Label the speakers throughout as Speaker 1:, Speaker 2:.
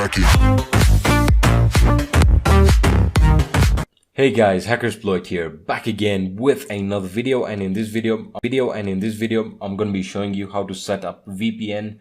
Speaker 1: Hey guys, Hackersploit here, back again with another video, and in this video I'm going to be showing you how to set up VPN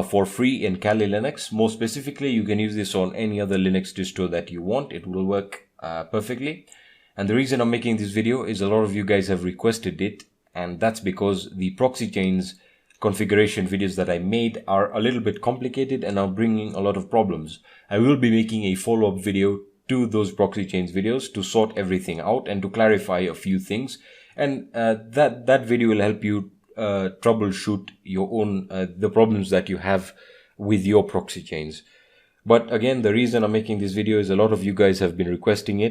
Speaker 1: for free in Kali Linux. More specifically, you can use this on any other Linux distro that you want. It will work perfectly. And the reason I'm making this video is a lot of you guys have requested it, and that's because the proxy chains configuration videos that I made are a little bit complicated and are bringing a lot of problems. I will be making a follow-up video to those proxy chains videos to sort everything out and to clarify a few things, and that video will help you troubleshoot your own the problems that you have with your proxy chains. But again, the reason I'm making this video is a lot of you guys have been requesting me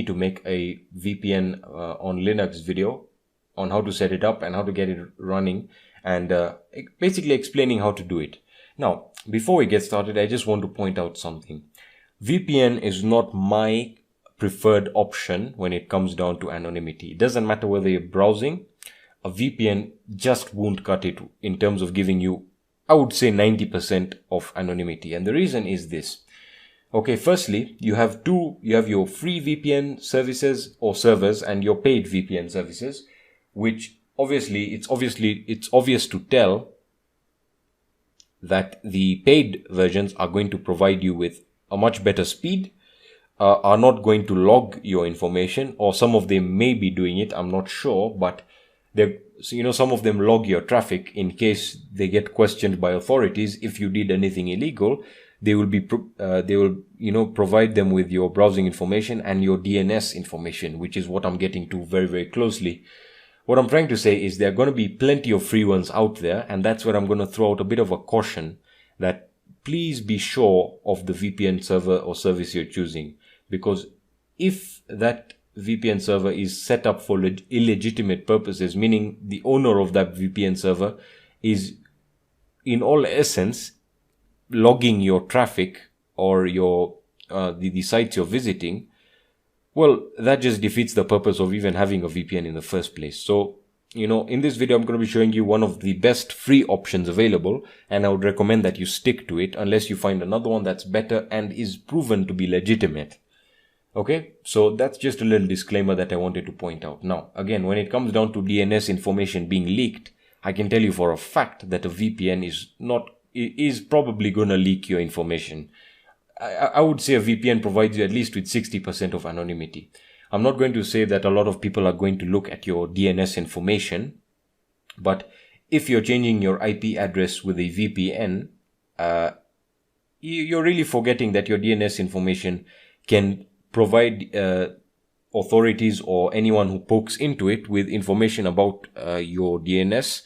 Speaker 1: to make a VPN on Linux video on how to set it up and how to get it running, and basically explaining how to do it. Now, before we get started, I just want to point out something. VPN is not my preferred option when it comes down to anonymity. It doesn't matter whether you're browsing, a VPN just won't cut it in terms of giving you, I would say, 90% of anonymity. And the reason is this. Okay, firstly, you have your free VPN services or servers and your paid VPN services, which it's obvious to tell that the paid versions are going to provide you with a much better speed, are not going to log your information, or some of them may be doing it, I'm not sure, but some of them log your traffic in case they get questioned by authorities. If you did anything illegal, they will provide them with your browsing information and your DNS information, which is what I'm getting to very, very closely. What I'm trying to say is there are going to be plenty of free ones out there, and that's where I'm going to throw out a bit of a caution that please be sure of the VPN server or service you're choosing, because if that VPN server is set up for illegitimate purposes, meaning the owner of that VPN server is in all essence logging your traffic or your the sites you're visiting, well, that just defeats the purpose of even having a VPN in the first place. So, in this video, I'm going to be showing you one of the best free options available, and I would recommend that you stick to it unless you find another one that's better and is proven to be legitimate. Okay, so that's just a little disclaimer that I wanted to point out. Now, again, when it comes down to DNS information being leaked, I can tell you for a fact that a VPN is probably going to leak your information. I would say a VPN provides you at least with 60% of anonymity. I'm not going to say that a lot of people are going to look at your DNS information, but if you're changing your IP address with a VPN, you're really forgetting that your DNS information can provide authorities or anyone who pokes into it with information about your DNS,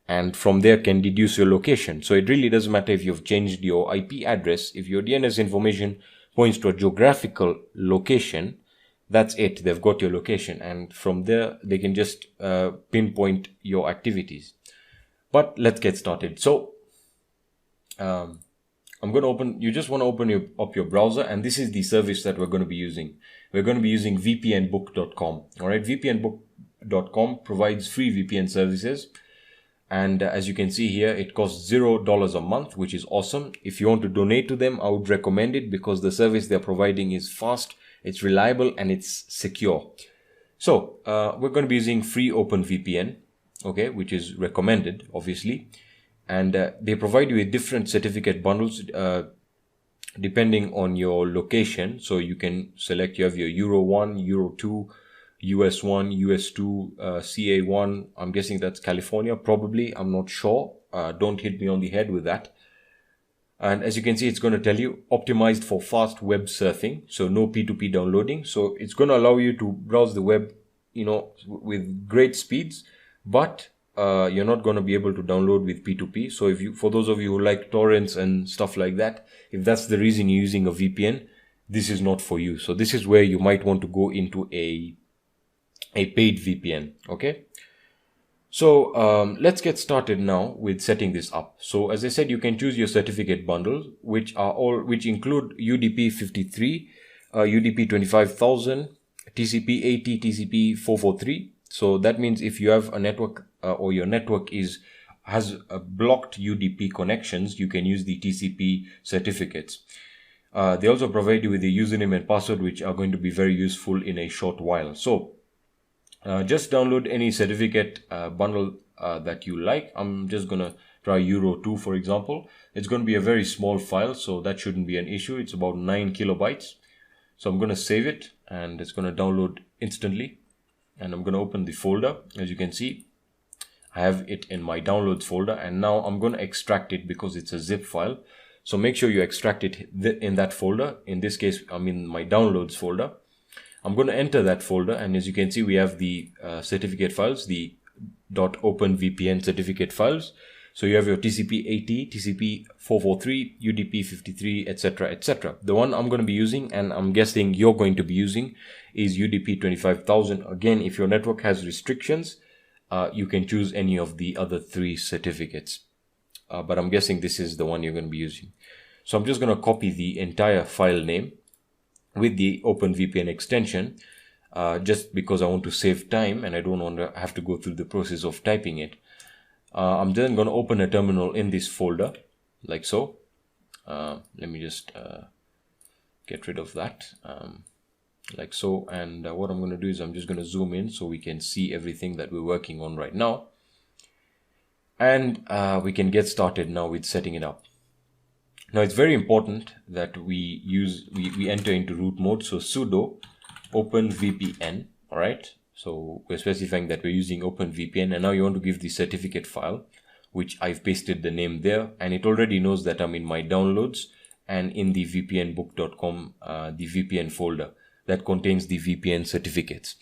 Speaker 1: and from there can deduce your location. So it really doesn't matter if you've changed your IP address. If your DNS information points to a geographical location, that's it. They've got your location, and from there they can just pinpoint your activities. But let's get started. So I'm going to you just want to open up your browser, and this is the service that we're going to be using. We're going to be using vpnbook.com. All right, vpnbook.com provides free VPN services. And as you can see here, it costs $0 a month, which is awesome. If you want to donate to them, I would recommend it because the service they're providing is fast, it's reliable, and it's secure. So we're going to be using free OpenVPN, okay, which is recommended, obviously. And they provide you with different certificate bundles depending on your location. So you can select, you have your Euro 1, Euro 2, US 1, US 2, CA 1. I'm guessing that's California, probably. I'm not sure. Don't hit me on the head with that. And as you can see, it's going to tell you optimized for fast web surfing. So no P2P downloading. So it's going to allow you to browse the web, with great speeds, but you're not going to be able to download with P2P. So for those of you who like torrents and stuff like that, if that's the reason you're using a VPN, this is not for you. So this is where you might want to go into a paid VPN. Okay. So let's get started now with setting this up. So as I said, you can choose your certificate bundles, which include UDP 53, UDP 25,000, TCP 80, TCP 443. So that means if you have a network or your network is has blocked UDP connections, you can use the TCP certificates. They also provide you with the username and password, which are going to be very useful in a short while. So just download any certificate bundle that you like. I'm just going to try Euro 2, for example. It's going to be a very small file, so that shouldn't be an issue. It's about 9 kilobytes. So I'm going to save it, and it's going to download instantly. And I'm going to open the folder. As you can see, I have it in my downloads folder, and now I'm going to extract it because it's a zip file. So make sure you extract it in that folder. In this case, I'm in my downloads folder. I'm going to enter that folder, and as you can see, we have the certificate files, the .openvpn certificate files. So you have your TCP 80, TCP 443, UDP 53, etc., etc. The one I'm going to be using, and I'm guessing you're going to be using, is UDP 25000. Again, if your network has restrictions, you can choose any of the other 3 certificates. But I'm guessing this is the one you're going to be using. So I'm just going to copy the entire file name with the OpenVPN extension, just because I want to save time and I don't want to have to go through the process of typing it. I'm then going to open a terminal in this folder, like so. Let me just get rid of that, like so. And what I'm going to do is I'm just going to zoom in so we can see everything that we're working on right now. And we can get started now with setting it up. Now it's very important that we enter into root mode. So sudo openvpn. All right. So we're specifying that we're using openvpn, and now you want to give the certificate file, which I've pasted the name there, and it already knows that I'm in my downloads and in the vpnbook.com, the VPN folder that contains the VPN certificates.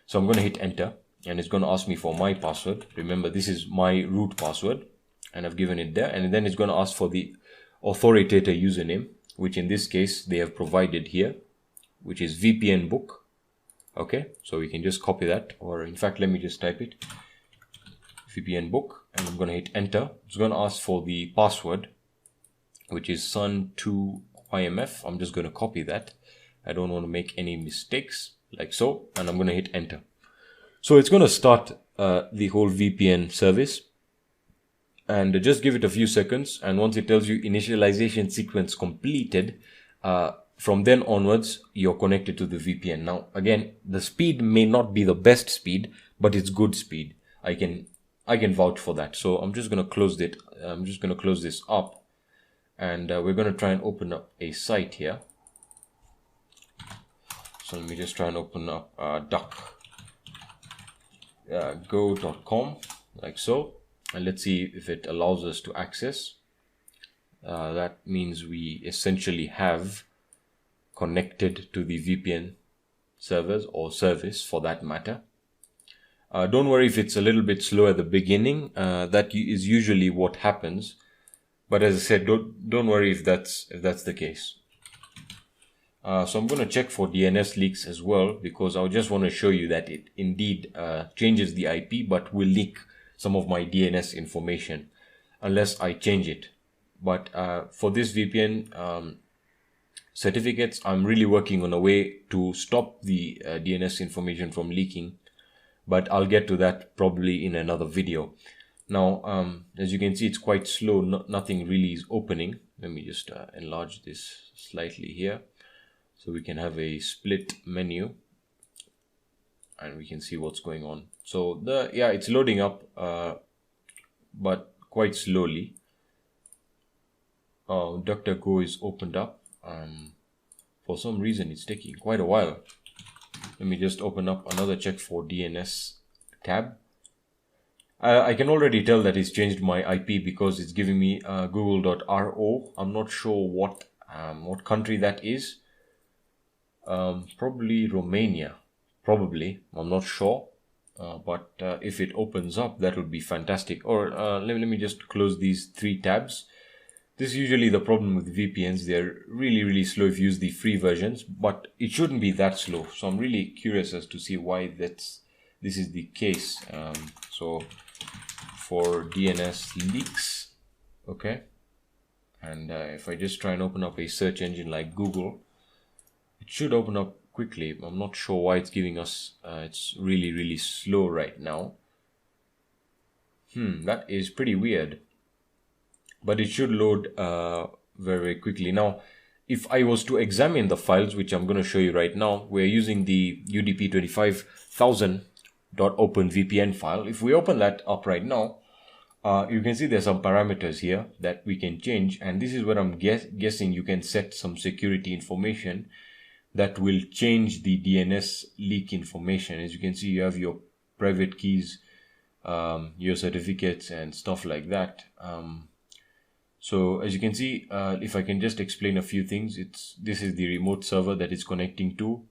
Speaker 1: So I'm going to hit enter, and it's going to ask me for my password. Remember, this is my root password, and I've given it there. And then it's going to ask for the authoritator username, which in this case they have provided here, which is VPN book. Okay, so we can just copy that, or in fact, let me just type it, VPN book, and I'm going to hit enter. It's going to ask for the password, which is sun2ymf. I'm just going to copy that. I don't want to make any mistakes, like so, and I'm going to hit enter. So it's going to start the whole VPN service, and just give it a few seconds, and once it tells you initialization sequence completed, from then onwards, you're connected to the VPN. Now, again, the speed may not be the best speed, but it's good speed. I can vouch for that. So I'm just going to close it. I'm just going to close this up, and we're going to try and open up a site here. So let me just try and open up go.com, like so, and let's see if it allows us to access. That means we essentially have connected to the VPN servers, or service for that matter. Don't worry if it's a little bit slow at the beginning. That is usually what happens. But as I said, don't worry if that's the case. So I'm going to check for DNS leaks as well, because I just want to show you that it indeed changes the IP, but will leak some of my DNS information unless I change it. But for this VPN certificates, I'm really working on a way to stop the DNS information from leaking, but I'll get to that probably in another video. Now, as you can see, it's quite slow. Nothing really is opening. Let me just enlarge this slightly here, so we can have a split menu and we can see what's going on. So it's loading up, but quite slowly. DuckDuckGo is opened up. For some reason it's taking quite a while. Let me just open up another check for DNS tab. I can already tell that it's changed my IP because it's giving me google.ro. I'm not sure what country that is. Probably Romania. Probably. I'm not sure. But if it opens up, that would be fantastic. Or let me just close these 3 tabs. This is usually the problem with VPNs. They're really, really slow if you use the free versions, but it shouldn't be that slow. So I'm really curious as to see why this is the case. So for DNS leaks, okay, and if I just try and open up a search engine like Google, it should open up quickly. I'm not sure why it's giving us, it's really, really slow right now. That is pretty weird. But it should load very, very quickly. Now, if I was to examine the files, which I'm going to show you right now, we're using the UDP 25000.openVPN file. If we open that up right now, you can see there's some parameters here that we can change. And this is where I'm guessing you can set some security information that will change the DNS leak information. As you can see, you have your private keys, your certificates and stuff like that. So as you can see, if I can just explain a few things, this is the remote server that it's connecting to.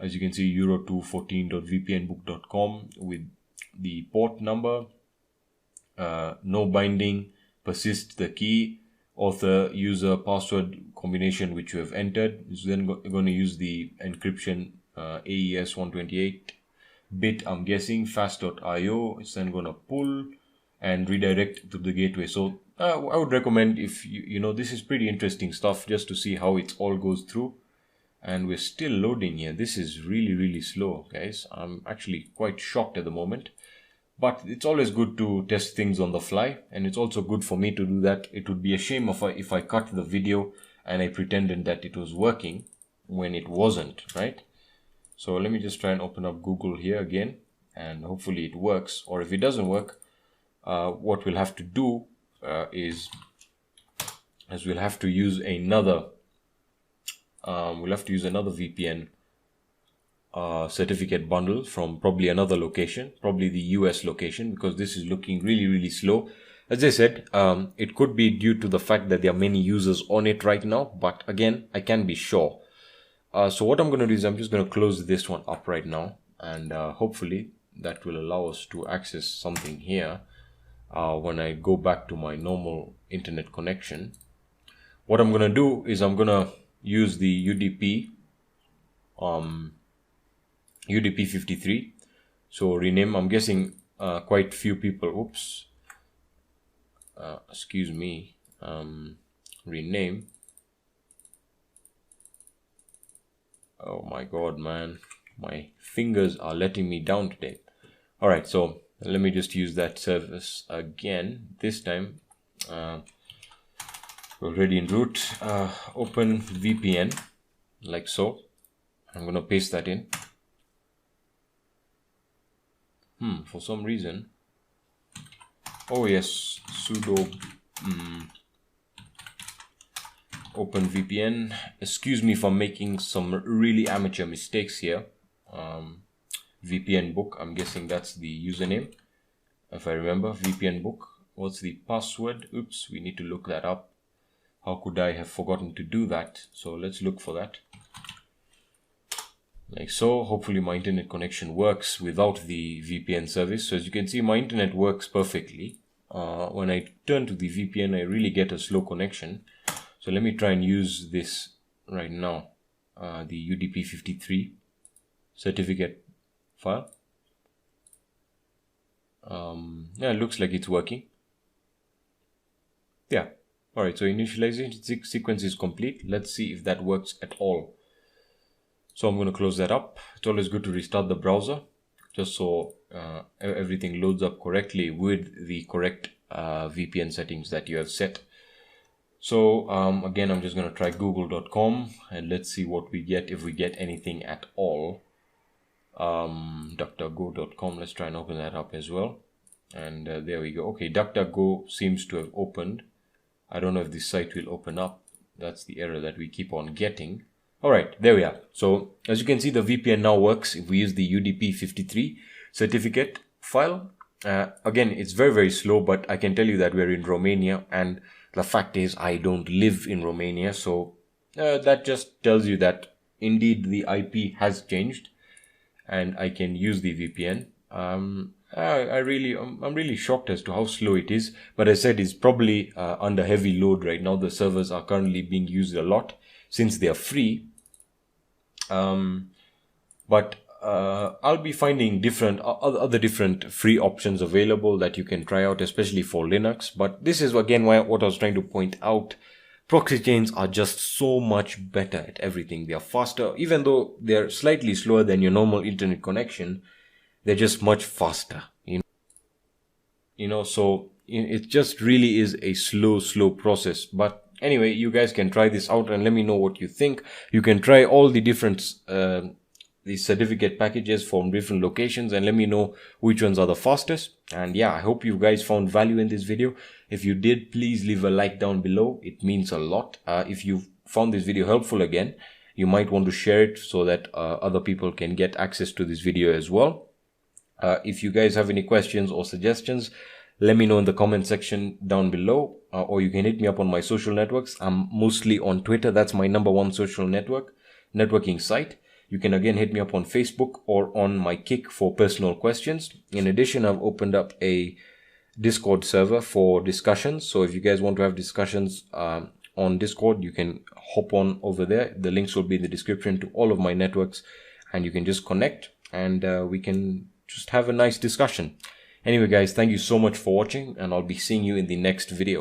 Speaker 1: As you can see, euro214.vpnbook.com with the port number, no binding, persist the key, author, user, password combination which you have entered. Is then going to use the encryption AES 128 bit, I'm guessing, fast.io. It's then going to pull and redirect to the gateway. So I would recommend, if you know, this is pretty interesting stuff just to see how it all goes through. And we're still loading here. This is really, really slow, guys. I'm actually quite shocked at the moment. But it's always good to test things on the fly, and it's also good for me to do that. It would be a shame if I cut the video and I pretended that it was working when it wasn't, right? So let me just try and open up Google here again, and hopefully it works. Or if it doesn't work, what we'll have to do is we'll have to use another VPN certificate bundle from probably another location, probably the US location, because this is looking really, really slow. As I said, it could be due to the fact that there are many users on it right now, but again, I can't be sure. So what I'm going to do is I'm just going to close this one up right now, and hopefully that will allow us to access something here when I go back to my normal internet connection. What I'm going to do is I'm going to use the UDP UDP 53. So rename, I'm guessing quite few people, excuse me, rename. Oh my god, man, my fingers are letting me down today. Alright, so let me just use that service again. This time already en route. Open VPN, like so. I'm gonna paste that in. For some reason, oh yes, sudo open VPN. Excuse me for making some really amateur mistakes here. VPN book, I'm guessing that's the username, if I remember. VPN book. What's the password? Oops, we need to look that up. How could I have forgotten to do that? So let's look for that. Like so. Hopefully my internet connection works without the VPN service. So as you can see, my internet works perfectly. When I turn to the VPN, I really get a slow connection. So let me try and use this right now. The UDP 53 certificate file. Yeah, it looks like it's working. Yeah. Alright, so initialization sequence is complete. Let's see if that works at all. So I'm going to close that up. It's always good to restart the browser just so everything loads up correctly with the correct VPN settings that you have set. So again, I'm just going to try google.com and let's see what we get, if we get anything at all. DuckDuckGo.com, let's try and open that up as well. And there we go. Okay, DuckDuckGo seems to have opened. I don't know if this site will open up. That's the error that we keep on getting. Alright, there we are. So as you can see, the VPN now works if we use the UDP 53 certificate file. Again, it's very, very slow, but I can tell you that we're in Romania, and the fact is I don't live in Romania. So that just tells you that indeed the IP has changed and I can use the VPN. I'm really shocked as to how slow it is, but as I said, it's probably under heavy load right now. The servers are currently being used a lot since they are free. But I'll be finding other different free options available that you can try out, especially for Linux. But this is again what I was trying to point out. Proxy chains are just so much better at everything. They are faster, even though they're slightly slower than your normal internet connection. They're just much faster, you know. So it just really is a slow process. But anyway, you guys can try this out and let me know what you think. You can try all the different the certificate packages from different locations and let me know which ones are the fastest. And yeah, I hope you guys found value in this video. If you did, please leave a like down below. It means a lot. If you found this video helpful again, you might want to share it so that other people can get access to this video as well. If you guys have any questions or suggestions, let me know in the comment section down below, or you can hit me up on my social networks. I'm mostly on Twitter. That's my #1 social networking site. You can again hit me up on Facebook or on my Kick for personal questions. In addition, I've opened up a Discord server for discussions. So if you guys want to have discussions on Discord, you can hop on over there. The links will be in the description to all of my networks, and you can just connect and we can just have a nice discussion. Anyway guys, thank you so much for watching, and I'll be seeing you in the next video.